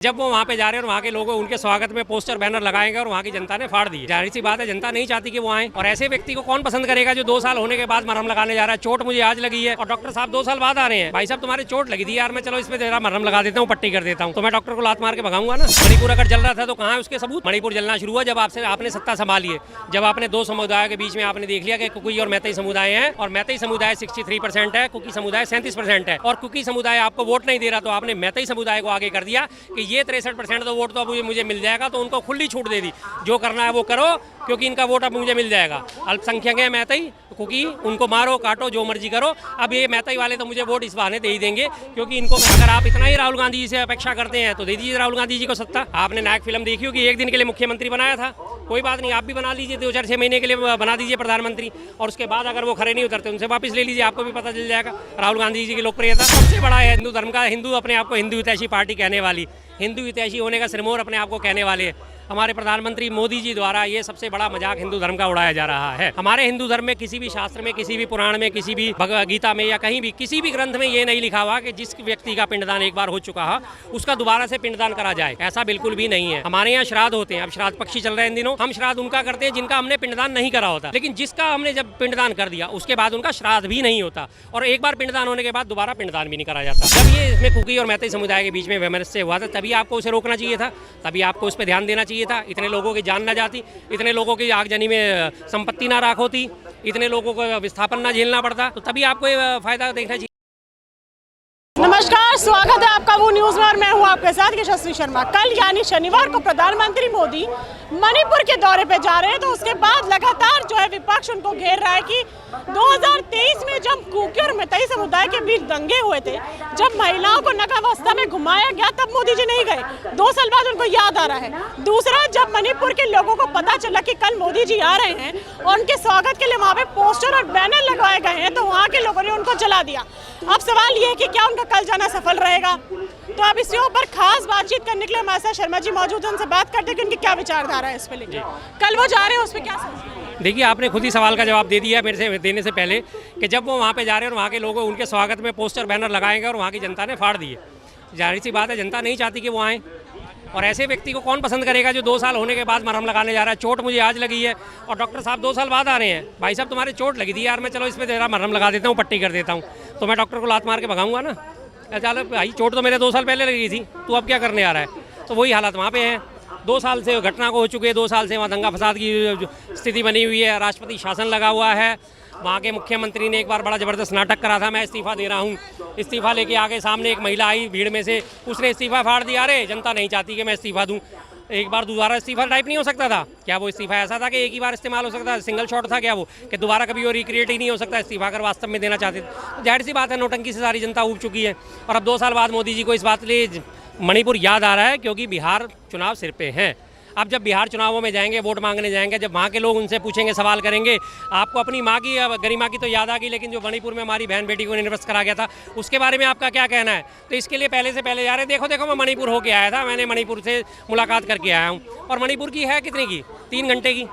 जब वो वहाँ पे जा रहे हैं और वहाँ के लोग उनके स्वागत में पोस्टर बैनर लगाएंगे और वहाँ की जनता ने फाड़ दी। जाहिर सी बात है, जनता नहीं चाहती कि वो आए। और ऐसे व्यक्ति को कौन पसंद करेगा जो 2 साल होने के बाद मरहम लगाने जा रहा है। चोट मुझे आज लगी है और डॉक्टर साहब 2 साल बाद आ रहे हैं। भाई साहब तुम्हारी चोट लगी थी यार, मैं चलो इसमें जरा मरहम लगा देता हूँ, पट्टी कर देता हूँ, तो मैं डॉक्टर को लात मार के भगाऊंगा ना। मणिपुर अगर जल रहा था तो कहाँ है उसके सबूत? मणिपुर जलना शुरू हुआ जब आपने सत्ता संभाली है, जब आपने 2 समुदायों के बीच में आपने देख लिया कि कुकी और मैतेई समुदाय हैं और मैतेई समुदाय 63% है, कुकी समुदाय 37% है और कुकी समुदाय आपको वोट नहीं दे रहा, तो आपने मैतेई समुदाय को आगे कर दिया कि ये 63% तो वोट तो अब मुझे मिल जाएगा, तो उनको खुली छूट दे दी, जो करना है वो करो क्योंकि इनका वोट अब मुझे मिल जाएगा। अल्पसंख्यक है मैतेई कुकी, उनको मारो काटो जो मर्जी करो। अब ये मैतेई वाले तो मुझे वोट इस बहाने दे ही देंगे क्योंकि इनको, अगर आप इतना ही राहुल गांधी जी से अपेक्षा करते हैं तो दे दीजिए राहुल गांधी जी को सत्ता। आपने नायक फिल्म देखी होगी, 1 दिन के लिए मुख्यमंत्री बनाया था, कोई बात नहीं, आप भी बना लीजिए, 2-4-6 महीने के लिए बना दीजिए प्रधानमंत्री, और उसके बाद अगर वो खड़े नहीं उतरते उनसे वापस ले लीजिए, आपको भी पता चल जाएगा राहुल गांधी जी की लोकप्रियता सबसे बड़ा है हिंदू धर्म का। हिंदू अपने आप को हिंदू हितैषी पार्टी कहने वाली, हिंदू हितैषी होने का सिरमौर अपने आप को कहने वाले हमारे प्रधानमंत्री मोदी जी द्वारा ये सबसे बड़ा मजाक हिंदू धर्म का उड़ाया जा रहा है। हमारे हिंदू धर्म में किसी भी शास्त्र में, किसी भी पुराण में, किसी भी भगवद गीता में या कहीं भी किसी भी ग्रंथ में ये नहीं लिखा हुआ कि जिस व्यक्ति का पिंडदान एक बार हो चुका है उसका दोबारा से पिंडदान करा जाए, ऐसा बिल्कुल भी नहीं है। हमारे यहाँ श्राद्ध होते हैं, अब श्राद्ध पक्षी चल रहे हैं इन दिनों, हम श्राद्ध उनका करते हैं जिनका हमने पिंडदान नहीं करा होता, लेकिन जिसका हमने जब पिंडदान कर दिया उसके बाद उनका श्राद्ध भी नहीं होता, और एक बार पिंडदान होने के बाद दोबारा पिंडदान भी नहीं करा जाता। जब ये इसमें कुकी और मैतेई समुदाय के बीच में वैमनस्य हुआ था तभी आपको उसे रोकना चाहिए था, तभी आपको उस पर ध्यान देना चाहिए था। इतने लोगों जान ना जाती, इतने लोगों की आगजनी में संपत्ति ना राख होती, इतने लोगों को विस्थापन ना झेलना पड़ता, तो तभी आपको ये फायदा देखना चाहिए। नमस्कार, स्वागत है आपका वो न्यूज़ में और मैं हूँ आपके साथ यशस्वी शर्मा। कल यानी शनिवार को प्रधानमंत्री मोदी मणिपुर के दौरे पे जा रहे हैं, तो उसके बाद लगातार जो है विपक्ष उनको घेर रहा है कि 2023 में जब कुकी और मैतेई समुदाय के बीच दंगे हुए थे, जब महिलाओं को नग्नावस्था में घुमाया गया, तब मोदी जी नहीं गए। 2 साल बाद उनको याद आ रहा है। दूसरा, जब मणिपुर के लोगों को पता चला कि कल मोदी जी आ रहे हैं और उनके स्वागत के लिए वहाँ पे पोस्टर और बैनर लगवाए गए हैं, तो वहाँ के लोगों ने उनको जला दिया। अब सवाल ये है कि क्या उनका कल जाना सफल रहेगा? तो अब इसके ऊपर खास बातचीत करने के लिए हमारे साथ शर्मा जी मौजूद हैं, उनसे बात करते हैं कि उनकी क्या विचारधारा है इस पे लेकर। कल वो जा रहे हैं, उस पर क्या सोच रहे हैं? देखिए, आपने खुद ही सवाल का जवाब दे दिया मेरे से देने से पहले कि जब वो वहाँ पे जा रहे हैं और वहाँ के लोग उनके स्वागत में पोस्टर बैनर लगाएंगे और वहाँ की जनता ने फाड़ दिए। जाहिर सी बात है, जनता नहीं चाहती कि वो आएँ। और ऐसे व्यक्ति को कौन पसंद करेगा जो 2 साल होने के बाद मरहम लगाने जा रहा है। चोट मुझे आज लगी है और डॉक्टर साहब 2 साल बाद आ रहे हैं। भाई साहब तुम्हारी चोट लगी थी यार, मैं चलो इसमें जरा मरहम लगा देता हूँ, पट्टी कर देता हूँ, तो मैं डॉक्टर को लात मार के भगाऊंगा ना। चलो भाई, चोट तो मेरे 2 साल पहले लगी थी, तू अब क्या करने आ रहा है? तो वही हालत वहाँ पे है। 2 साल से घटना को हो चुके हैं, 2 साल से वहाँ दंगा फसाद की स्थिति बनी हुई है, राष्ट्रपति शासन लगा हुआ है। वहाँ के मुख्यमंत्री ने एक बार बड़ा ज़बरदस्त नाटक करा था, मैं इस्तीफा दे रहा हूँ। इस्तीफा लेके आगे सामने एक महिला आई भीड़ में से, उसने इस्तीफा फाड़ दिया। अरे जनता नहीं चाहती कि मैं इस्तीफा दूँ। एक बार दोबारा इस्तीफा टाइप नहीं हो सकता था क्या? वो इस्तीफा ऐसा था कि एक ही बार इस्तेमाल हो सकता था, सिंगल शॉट था क्या वो, कि दोबारा कभी वो रिक्रिएट ही नहीं हो सकता इस्तीफा अगर वास्तव में देना चाहते थे? तो जाहिर सी बात है, नौटंकी से सारी जनता ऊब चुकी है। और अब 2 साल बाद मोदी जी को इस बात के लिए मणिपुर याद आ रहा है क्योंकि बिहार चुनाव सिर पे हैं। अब जब बिहार चुनावों में जाएंगे, वोट मांगने जाएंगे, जब वहाँ के लोग उनसे पूछेंगे, सवाल करेंगे, आपको अपनी माँ की गरिमा की तो याद आ गई, लेकिन जो मणिपुर में हमारी बहन बेटी को निर्वस्त करा गया था उसके बारे में आपका क्या कहना है? तो इसके लिए पहले से पहले जा रहे, देखो मैं मणिपुर होके आया था, मैंने मणिपुर से मुलाकात करके आया हूँ। और मणिपुर की है कितने की? 3 घंटे की।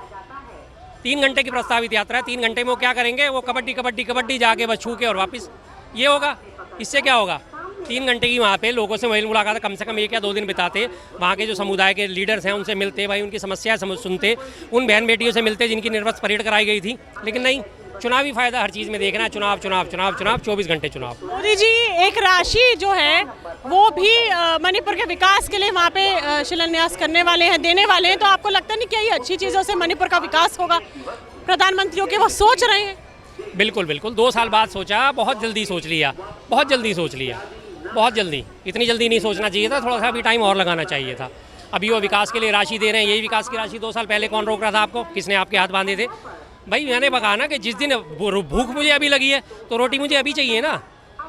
3 घंटे की प्रस्तावित यात्रा है। 3 घंटे में वो क्या करेंगे? वो कबड्डी जाके बस छू के और वापस, ये होगा। इससे क्या होगा? 3 घंटे की वहाँ पे लोगों से वही मुलाकात, कम से कम 1 या 2 दिन बिताते, वहाँ के जो समुदाय के लीडर्स हैं उनसे मिलते, भाई उनकी समस्याएं सुनते, उन बहन बेटियों से मिलते जिनकी निर्वस्त परेड कराई गई थी। लेकिन नहीं, चुनावी फायदा हर चीज़ में देखना है, चुनाव 24 घंटे चुनाव। मोदी जी एक राशि जो है वो भी मणिपुर के विकास के लिए वहाँ पे शिलान्यास करने वाले हैं, देने वाले हैं, तो आपको लगता नहीं क्या ये अच्छी चीज़ों से मणिपुर का विकास होगा? प्रधानमंत्रियों के वो सोच रहे हैं। बिल्कुल 2 साल बाद सोचा, बहुत जल्दी सोच लिया, बहुत जल्दी। इतनी जल्दी नहीं सोचना चाहिए था, थोड़ा सा भी टाइम और लगाना चाहिए था। अभी वो विकास के लिए राशि दे रहे हैं, यही विकास की राशि 2 साल पहले कौन रोक रहा था आपको? किसने आपके हाथ बांधे थे? भाई मैंने कहा ना कि जिस दिन भूख मुझे अभी लगी है तो रोटी मुझे अभी चाहिए ना।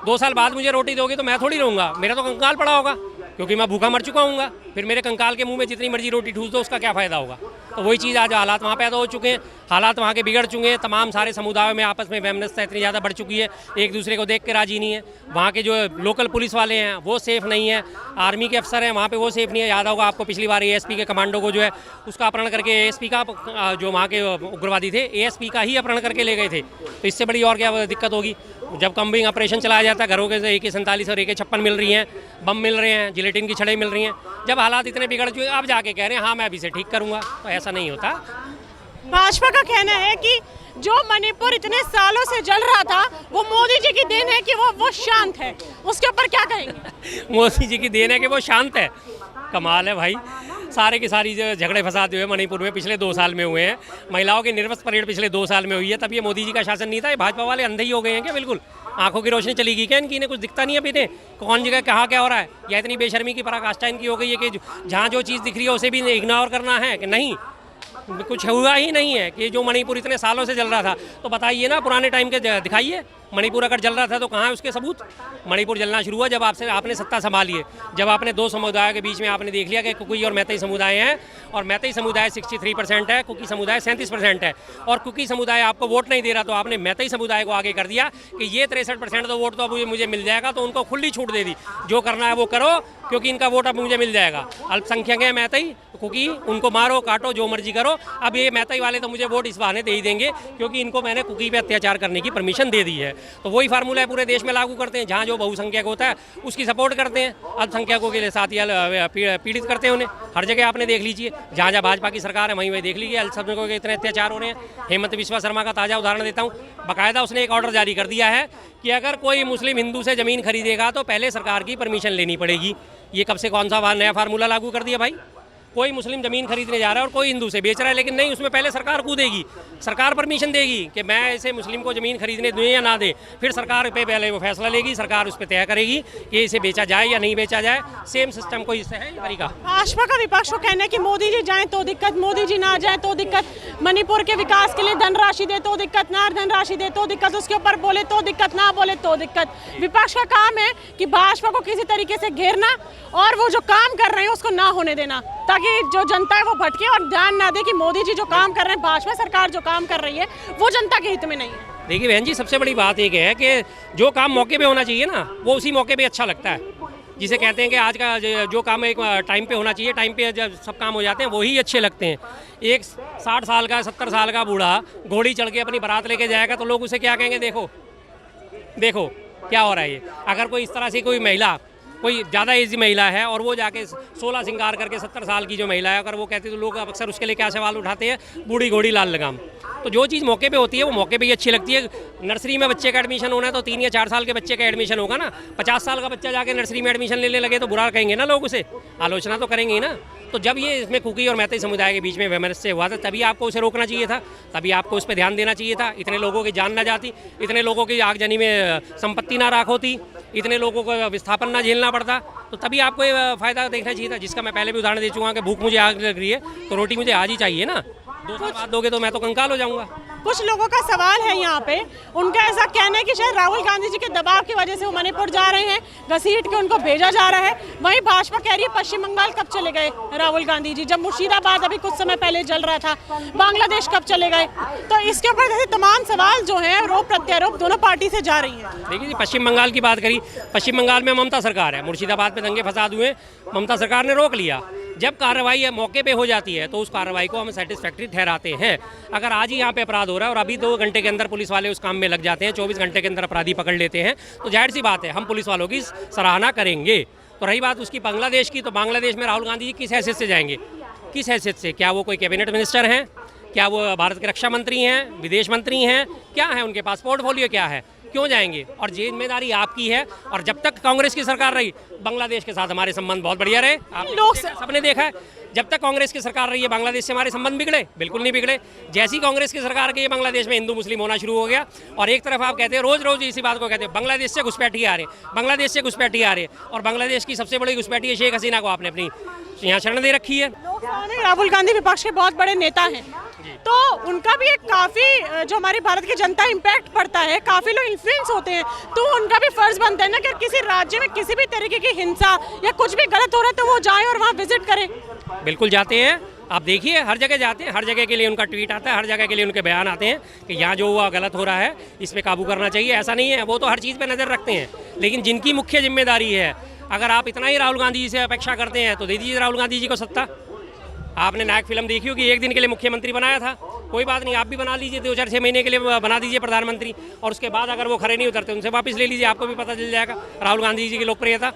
2 साल बाद मुझे रोटी दोगे तो मैं थोड़ी रहूँगा, मेरा तो कंकाल पड़ा होगा क्योंकि मैं भूखा मर चुका हूँ। फिर मेरे कंकाल के मुंह में जितनी मर्जी रोटी ठूस दो, उसका क्या फ़ायदा होगा? तो वही चीज़, आज हालात वहाँ पैदा हो चुके हैं, हालात वहाँ के बिगड़ चुके हैं। तमाम सारे समुदायों में आपस में वैमनस्यता इतनी ज़्यादा बढ़ चुकी है, एक दूसरे को देख के राजी नहीं है। वहाँ के जो लोकल पुलिस वाले हैं वो सेफ़ नहीं है, आर्मी के अफसर हैं वहाँ पे वो सेफ़ नहीं है। याद होगा आपको पिछली बार ASP के कमांडो को जो है उसका अपहरण करके, ASP का जो वहाँ के उग्रवादी थे ASP का ही अपहरण करके ले गए थे। तो इससे बड़ी और क्या दिक्कत होगी? जब कम्बिंग ऑपरेशन चलाया जाता है, घरों के AK-47 और AK-56 मिल रही हैं, बम मिल रहे हैं, जिलेटिन की छड़ें मिल रही हैं, जब हालात इतने बिगड़ चुके अब जाके कह रहे हैं हाँ मैं अभी इसे ठीक करूँगा, तो ऐसा नहीं होता। भाजपा का कहना है कि जो मणिपुर इतने सालों से जल रहा था वो मोदी जी की देन है कि वो शांत है, उसके ऊपर क्या कहेंगे? मोदी जी की देन है कि वो शांत है। कमाल है भाई, सारे की सारी जो झगड़े फसाद हुए मणिपुर में पिछले 2 साल में हुए हैं, महिलाओं की निर्वस्त्र परेड पिछले 2 साल में हुई है, तब ये मोदी जी का शासन नहीं था। ये भाजपा वाले अंधे ही हो गए हैं क्या? बिल्कुल आंखों की रोशनी चली गई क्या इनकी? इन्हें कुछ दिखता नहीं है अभी इन्हें कौन जगह कहाँ क्या हो रहा है, या इतनी बेशर्मी की पराकाष्ठा इनकी हो गई है कि जहाँ जो चीज़ दिख रही है उसे भी इग्नोर करना है कि नहीं, कुछ हुआ ही नहीं है। कि जो मणिपुर इतने सालों से जल रहा था, तो बताइए ना पुराने टाइम के दिखाइए, मणिपुर अगर जल रहा था तो कहाँ है उसके सबूत? मणिपुर जलना शुरू हुआ जब आपने सत्ता संभाली है, जब आपने 2 समुदायों के बीच में आपने देख लिया कि कुकी और मैतेई समुदाय हैं, और मैतेई समुदाय 63% है, कुकी समुदाय 37% है, और कुकी समुदाय आपको वोट नहीं दे रहा, तो आपने मैतेई समुदाय को आगे कर दिया कि ये 63% तो वोट तो अब मुझे मिल जाएगा, तो उनको खुली छूट दे दी, जो करना है वो करो क्योंकि इनका वोट अब मुझे मिल जाएगा। अल्पसंख्यक है मैतेई, कुकी, उनको मारो काटो जो मर्जी करो, अब ये मैतेई वाले तो मुझे वोट इस बहाने दे ही देंगे क्योंकि इनको मैंने कुकी पे अत्याचार करने की परमिशन दे दी है। तो वही फार्मूला है पूरे देश में लागू करते हैं, जहाँ जो बहुसंख्यक होता है उसकी सपोर्ट करते हैं, अल्पसंख्यकों के लिए साथ ही पीड़ित करते हैं उन्हें। हर जगह आपने देख लीजिए, जहाँ जहाँ भाजपा की सरकार है वहीं वहीं देख लीजिए अल्पसंख्यकों के इतने अत्याचार हो रहे हैं। हेमंत बिस्वा शर्मा का ताज़ा उदाहरण देता हूँ, बाकायदा उसने एक ऑर्डर जारी कर दिया है कि अगर कोई मुस्लिम हिंदू से ज़मीन खरीदेगा तो पहले सरकार की परमिशन लेनी पड़ेगी। ये कब से कौन सा नया फार्मूला लागू कर दिया भाई? कोई मुस्लिम ज़मीन खरीदने जा रहा है और कोई हिंदू से बेच रहा है, लेकिन नहीं, उसमें पहले सरकार कूदेगी, सरकार परमिशन देगी कि मैं ऐसे मुस्लिम को ज़मीन खरीदने दूँ या ना दे, फिर सरकार पे पहले वो फैसला लेगी, सरकार उस पर तय करेगी कि इसे बेचा जाए या नहीं बेचा जाए। सेम सिस्टम को इससे है ये तरीका। भाजपा का विपक्ष को कहना है कि मोदी जी जाएं तो दिक्कत, मोदी जी ना जाए तो दिक्कत, मणिपुर के विकास के लिए धनराशि दे तो दिक्कत, ना धनराशि दे तो दिक्कत, उसके ऊपर बोले तो दिक्कत, ना बोले तो दिक्कत। विपक्ष का काम है कि भाजपा को किसी तरीके से घेरना और वो जो काम कर रहे हैं उसको ना होने देना, ताकि जो जनता है वो भटके और ध्यान ना दे कि मोदी जी जो काम कर रहे हैं, भाजपा सरकार जो काम कर रही है वो जनता के हित में नहीं है। देखिए बहन जी, सबसे बड़ी बात एक है कि जो काम मौके पे होना चाहिए ना, वो उसी मौके पे अच्छा लगता है। जिसे कहते हैं कि आज का जो काम एक टाइम पे होना चाहिए, टाइम पे जब सब काम हो जाते हैं वही अच्छे लगते हैं। एक 60 साल का 70 साल का बूढ़ा घोड़ी चढ़ के अपनी बारात लेके जाएगा तो लोग उसे क्या कहेंगे? देखो देखो क्या हो रहा है ये। अगर कोई इस तरह से कोई महिला, कोई ज़्यादा एज महिला है और वो जाके 16 श्रृंगार करके 70 साल की जो महिला है, अगर वो कहती है तो लोग अक्सर उसके लिए क्या सवाल उठाते हैं? बूढ़ी घोड़ी लाल लगाम। तो जो चीज़ मौके पे होती है वो मौके पे ही अच्छी लगती है। नर्सरी में बच्चे का एडमिशन होना है तो 3 या 4 साल के बच्चे का एडमिशन होगा ना। 50 साल का बच्चा जाके नर्सरी में एडमिशन लेने लगे तो बुरा कहेंगे ना लोग, उसे आलोचना तो करेंगे ही ना। तो जब ये इसमें कुकी और मैतेई समुदाय के बीच में वैमनस्य हुआ था, तभी आपको उसे रोकना चाहिए था, तभी आपको उस पर ध्यान देना चाहिए था। इतने लोगों की जान ना जाती, इतने लोगों की आगजनी में संपत्ति ना राख होती, इतने लोगों को विस्थापन ना झेलना पड़ता, तो तभी आपको ये फ़ायदा देखना चाहिए था, जिसका मैं पहले भी उदाहरण दे चुका हूँ कि भूख मुझे आग लग रही है तो रोटी मुझे आज ही चाहिए ना। 2 साल बाद दोगे तो मैं तो कंकाल हो जाऊँगा। कुछ लोगों का सवाल है यहाँ पे, उनका ऐसा कहना है कि शायद राहुल गांधी जी के दबाव की वजह से वो मणिपुर जा रहे हैं, घसीट के उनको भेजा जा रहा है। वहीं भाजपा कह रही है पश्चिम बंगाल कब चले गए राहुल गांधी जी, जब मुर्शिदाबाद अभी कुछ समय पहले जल रहा था, बांग्लादेश कब चले गए? तो इसके ऊपर जैसे तमाम सवाल जो है आरोप प्रत्यारोप दोनों पार्टी से जा रही है। देखिए जी, पश्चिम बंगाल की बात करी, पश्चिम बंगाल में ममता सरकार है, मुर्शिदाबाद में दंगे फसाद हुए, ममता सरकार ने रोक लिया। जब कार्रवाई मौके पे हो जाती है तो उस कार्रवाई को हम सेटिस्फैक्ट्री ठहराते हैं। अगर आज ही यहाँ पे अपराध हो रहा है और अभी 2 घंटे के अंदर पुलिस वाले उस काम में लग जाते हैं, 24 घंटे के अंदर अपराधी पकड़ लेते हैं, तो जाहिर सी बात है हम पुलिस वालों की सराहना करेंगे। तो रही बात उसकी बांग्लादेश की, तो बांग्लादेश में राहुल गांधी जी किस हैसियत से जाएंगे? किस हैसियत से? क्या वो कोई कैबिनेट मिनिस्टर हैं? क्या वो भारत के रक्षा मंत्री हैं, विदेश मंत्री हैं? क्या है उनके पास पोर्टफोलियो, क्या है? क्यों जाएंगे? और जिम्मेदारी आपकी है। और जब तक कांग्रेस की सरकार रही, बांग्लादेश के साथ हमारे संबंध बहुत बढ़िया रहे। लोग सबने देखा है, जब तक कांग्रेस की सरकार रही है बांग्लादेश से हमारे संबंध बिगड़े? बिल्कुल नहीं बिगड़े। जैसी कांग्रेस की सरकार गई, बांग्लादेश में हिंदू मुस्लिम होना शुरू हो गया। और एक तरफ आप कहते हैं, रोज रोज इसी बात को कहते हैं, बांग्लादेश से घुसपैठी आ रहे, बांग्लादेश से घुसपैठी आ रहे, और बांग्लादेश की सबसे बड़ी घुसपैठी है शेख हसीना को आपने अपनी यहाँ शरण दे रखी है। राहुल गांधी विपक्ष के बहुत बड़े नेता हैं, तो उनका भी एक काफ़ी जो हमारी भारत की जनता इम्पैक्ट पड़ता है, काफ़ी लोग इन्फ्लुएंस होते हैं, तो उनका भी फर्ज बनता है ना कि किसी राज्य में किसी भी तरीके की हिंसा या कुछ भी गलत हो रहा है तो वो जाएं और वहाँ विजिट करें। बिल्कुल जाते हैं, आप देखिए हर जगह जाते हैं, हर जगह के लिए उनका ट्वीट आता है, हर जगह के लिए उनके बयान आते हैं कि यहाँ जो हुआ गलत हो रहा है, इस पर काबू करना चाहिए। ऐसा नहीं है, वो तो हर चीज़ पे नज़र रखते हैं, लेकिन जिनकी मुख्य जिम्मेदारी है, अगर आप इतना ही राहुल गांधी जी से अपेक्षा करते हैं तो दे दीजिए राहुल गांधी जी को सत्ता। आपने नायक फिल्म देखी होगी, एक दिन के लिए मुख्यमंत्री बनाया था, कोई बात नहीं, आप भी बना लीजिए 2-4-6 महीने के लिए बना दीजिए प्रधानमंत्री, और उसके बाद अगर वो खड़े नहीं उतरते उनसे वापस ले लीजिए, आपको भी पता चल जाएगा राहुल गांधी जी की लोकप्रियता।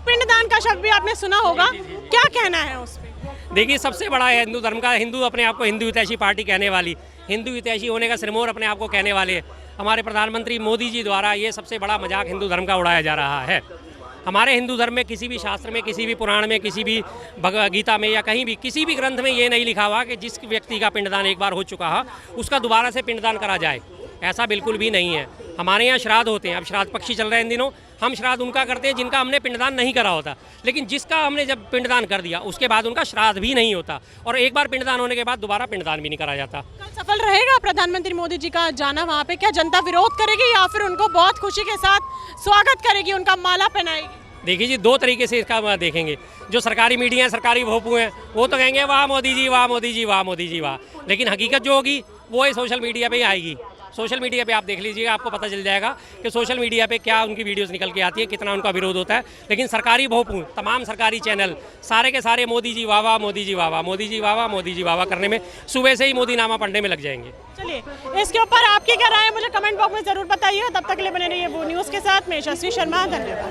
पिंडदान का शब्द भी आपने सुना होगा, क्या कहना है उस पे? देखिए, सबसे बड़ा है हिंदू धर्म का, हिंदू अपने आप को हिंदू हितैषी पार्टी कहने वाली, हिंदू हितैषी होने का सिरमौर अपने आप को कहने वाले हमारे प्रधानमंत्री मोदी जी द्वारा ये सबसे बड़ा मजाक हिंदू धर्म का उड़ाया जा रहा है। हमारे हिंदू धर्म में किसी भी शास्त्र में, किसी भी पुराण में, किसी भी भगवद गीता में या कहीं भी किसी भी ग्रंथ में ये नहीं लिखा हुआ कि जिस व्यक्ति का पिंडदान एक बार हो चुका है उसका दोबारा से पिंडदान करा जाए, ऐसा बिल्कुल भी नहीं है। हमारे यहाँ श्राद्ध होते हैं, अब श्राद्ध पक्षी चल रहे हैं इन दिनों, हम श्राद्ध उनका करते हैं जिनका हमने पिंडदान नहीं करा होता, लेकिन जिसका हमने जब पिंडदान कर दिया उसके बाद उनका श्राद्ध भी नहीं होता, और एक बार पिंडदान होने के बाद दोबारा पिंडदान भी नहीं करा जाता। कल सफल रहेगा प्रधानमंत्री मोदी जी का जाना वहाँ पे? क्या जनता विरोध करेगी या फिर उनको बहुत खुशी के साथ स्वागत करेगी, उनका माला पहनाएगी? देखिए जी, दो तरीके से इसका देखेंगे। जो सरकारी मीडिया है, सरकारी भोपू हैं, वो तो कहेंगे वाह मोदी जी, वाह मोदी जी, वाह मोदी जी, वाह, लेकिन हकीकत जो होगी वो सोशल मीडिया पे ही आएगी। सोशल मीडिया पे आप देख लीजिएगा, आपको पता चल जाएगा कि सोशल मीडिया पे क्या उनकी वीडियोस निकल के आती है, कितना उनका विरोध होता है। लेकिन सरकारी भोपू, तमाम सरकारी चैनल सारे के सारे मोदी जी वाह वाह, मोदी जी वाह वाह, मोदी जी वाह वाह, मोदी जी वाह वाह करने में सुबह से ही मोदी नामा पढ़ने में लग जाएंगे। चलिए, इसके ऊपर आपकी क्या राय है मुझे कमेंट बॉक्स में जरूर बताइए। तब तक के लिए बने रहिए वो न्यूज़ के साथ। मैं यशस्वी शर्मा, धन्यवाद।